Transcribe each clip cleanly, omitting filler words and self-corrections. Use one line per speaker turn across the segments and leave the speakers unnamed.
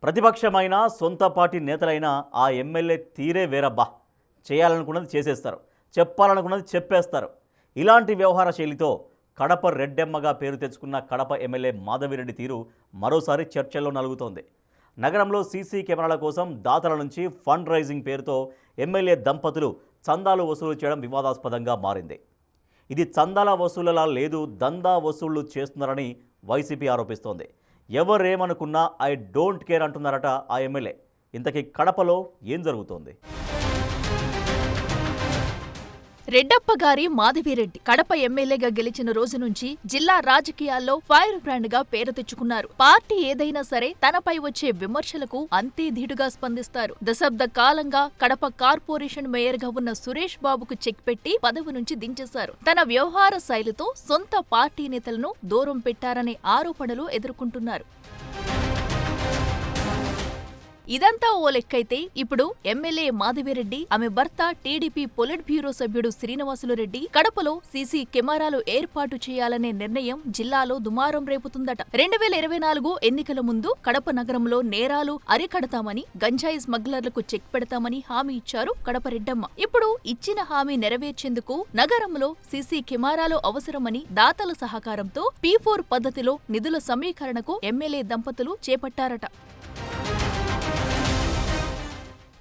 ప్రతిపక్షమైన సొంత పార్టీ నేతలైనా ఆ ఎమ్మెల్యే తీరే వేరబ్బా. చేయాలనుకున్నది చేసేస్తారు, చెప్పాలనుకున్నది చెప్పేస్తారు. ఇలాంటి వ్యవహార శైలితో కడప రెడ్డెమ్మగా పేరు తెచ్చుకున్న కడప ఎమ్మెల్యే మాధవిరెడ్డి తీరు మరోసారి చర్చల్లో నలుగుతోంది. నగరంలో సీసీ కెమెరాల కోసం దాతల నుంచి ఫండ్ రైజింగ్ పేరుతో ఎమ్మెల్యే దంపతులు చందాలు వసూలు చేయడం వివాదాస్పదంగా మారింది. ఇది చందాల వసూలులా లేదు, దందా వసూళ్లు చేస్తున్నారని వైసీపీ ఆరోపిస్తోంది. ఎవరేమనుకున్నా ఐ డోంట్ కేర్ అంటున్నారట ఆ ఎమ్మెల్యే. ఇంతకీ కడపలో ఏం జరుగుతోంది?
రెడ్డప్ప గారి మాధవిరెడ్డి కడప ఎమ్మెల్యేగా గెలిచిన రోజు నుంచి జిల్లా రాజకీయాల్లో ఫైర్ బ్రాండ్ గా పేరు తెచ్చుకున్నారు. పార్టీ ఏదైనా సరే తనపై వచ్చే విమర్శలకు అంతే ధీటుగా స్పందిస్తారు. దశాబ్ద కాలంగా కడప కార్పొరేషన్ మేయర్ గా ఉన్న సురేష్ బాబుకు చెక్ పెట్టి పదవి నుంచి దించేశారు. తన వ్యవహార శైలితో సొంత పార్టీ నేతలను దూరం పెట్టారనే ఆరోపణలు ఎదుర్కొంటున్నారు. ఇదంతా ఓ లెక్కైతే ఇప్పుడు ఎమ్మెల్యే మాధవిరెడ్డి, ఆమె భర్త టీడీపీ పొలిట్ బ్యూరో సభ్యుడు శ్రీనివాసులు రెడ్డి కడపలో సీసీ కెమెరాలు ఏర్పాటు చేయాలనే నిర్ణయం జిల్లాలో దుమారం రేపుతుందట. 2024 ఎన్నికల ముందు కడప నగరంలో నేరాలు అరికడతామని, గంజాయి స్మగ్లర్లకు చెక్ పెడతామని హామీ ఇచ్చారు కడప రెడ్డమ్మ. ఇప్పుడు ఇచ్చిన హామీ నెరవేర్చేందుకు నగరంలో సీసీ కెమెరాలు అవసరమని దాతల సహకారంతో P4 పద్ధతిలో నిధుల సమీకరణకు ఎమ్మెల్యే దంపతులు చేపట్టారట.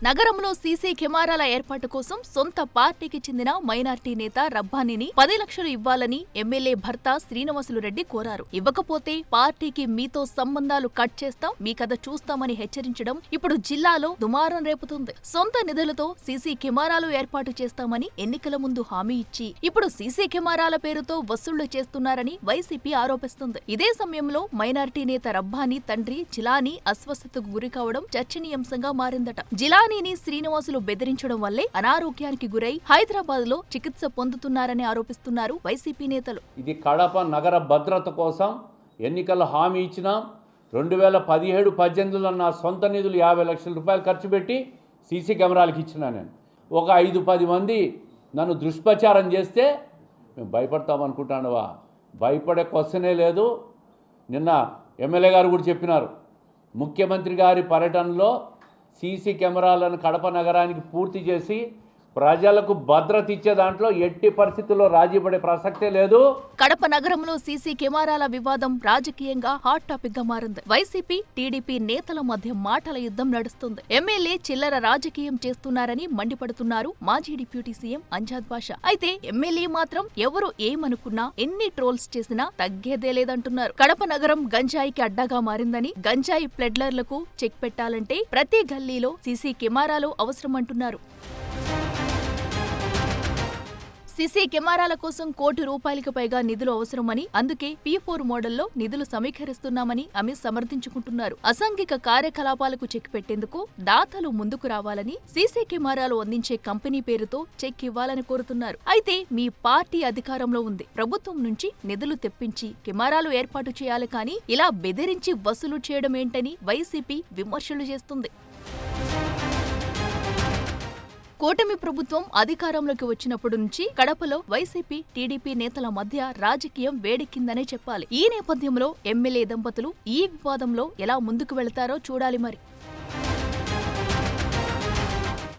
నగరంలో సీసీ కెమెరాల ఏర్పాటు కోసం సొంత పార్టీకి చెందిన మైనార్టీ నేత రబ్బానీని 10 లక్షలు ఇవ్వాలని ఎమ్మెల్యే భర్త శ్రీనివాసులు రెడ్డి కోరారు. ఇవ్వకపోతే పార్టీకి మీతో సంబంధాలు కట్ చేస్తాం, మీ కథ చూస్తామని హెచ్చరించడం ఇప్పుడు జిల్లాలో దుమారం రేపుతుంది. సొంత నిధులతో సీసీ కెమెరాలు ఏర్పాటు చేస్తామని ఎన్నికల ముందు హామీ ఇచ్చి ఇప్పుడు సీసీ కెమెరాల పేరుతో వసూళ్లు చేస్తున్నారని వైసీపీ ఆరోపిస్తుంది. ఇదే సమయంలో మైనార్టీ నేత రబ్బానీ తండ్రి జిలానీ అస్వస్థతకు గురికావడం చర్చనీయాంశంగా మారిందట. జిలానీని శ్రీనివాసులు బెదిరించడం వల్లే అనారోగ్యానికి గురై హైదరాబాద్ లో చికిత్స పొందుతున్నారని ఆరోపిస్తున్నారు వైసీపీ నేతలు.
ఇది కడప నగర భద్రత కోసం ఎన్నికల్లో హామీ ఇచ్చిన 2017-18లో నా సొంత నిధులు 50 లక్షల రూపాయలు ఖర్చు పెట్టి సీసీ కెమెరాలకు ఇచ్చిన నేను. ఒక 5-10 మంది నన్ను దుష్ప్రచారం చేస్తే మేము భయపడతామనుకుంటానువా? భయపడే క్వశ్చనే లేదు. నిన్న ఎమ్మెల్యే గారు కూడా చెప్పినారు, ముఖ్యమంత్రి గారి పర్యటనలో సీసీ కెమెరాలను కడప నగరానికి పూర్తి చేసి ప్రజలకు భద్రత ఇచ్చే దాంట్లో ఎట్టి పరిస్థితుల్లో రాజీ పడే ప్రసక్తే లేదు.
కడప నగరంలో సీసీ కెమెరాల వివాదం రాజకీయంగా హాట్ టాపిక్ గా మారింది. వైసీపీ, టీడీపీ నేతల మధ్య మాటల యుద్ధం నడుస్తుంది. ఎమ్మెల్యే చిల్లర రాజకీయం చేస్తున్నారని మండిపడుతున్నారు మాజీ డిప్యూటీ సీఎం అంజాద్ బాషా. అయితే ఎమ్మెల్యే మాత్రం ఎవరు ఏమనుకున్నా, ఎన్ని ట్రోల్స్ చేసినా తగ్గేదే లేదంటున్నారు. కడప నగరం గంజాయికి అడ్డాగా మారిందని, గంజాయి ప్లెడ్లర్లకు చెక్ పెట్టాలంటే ప్రతి గల్లీలో సీసీ కెమెరాలు అవసరమంటున్నారు. సీసీ కెమెరాల కోసం ₹1 కోటి పైగా నిధులు అవసరమని, అందుకే P4 మోడల్లో నిధులు సమీకరిస్తున్నామని ఆమె సమర్థించుకుంటున్నారు. అసాంఘిక కార్యకలాపాలకు చెక్ పెట్టేందుకు దాతలు ముందుకు రావాలని, సీసీ కెమెరాలు అందించే కంపెనీ పేరుతో చెక్ ఇవ్వాలని కోరుతున్నారు. అయితే మీ పార్టీ అధికారంలో ఉంది, ప్రభుత్వం నుంచి నిధులు తెప్పించి కెమెరాలు ఏర్పాటు చేయాలి, కానీ ఇలా బెదిరించి వసూలు చేయడం ఏంటని వైసీపీ విమర్శలు చేస్తుంది. కూటమి ప్రభుత్వం అధికారంలోకి వచ్చినప్పటి నుంచి కడపలో వైసీపీ, టీడీపీ నేతల మధ్య రాజకీయం వేడెక్కిందనే చెప్పాలి. ఈ నేపథ్యంలో ఎమ్మెల్యే దంపతులు ఈ వివాదంలో ఎలా ముందుకు వెళతారో చూడాలి మరి.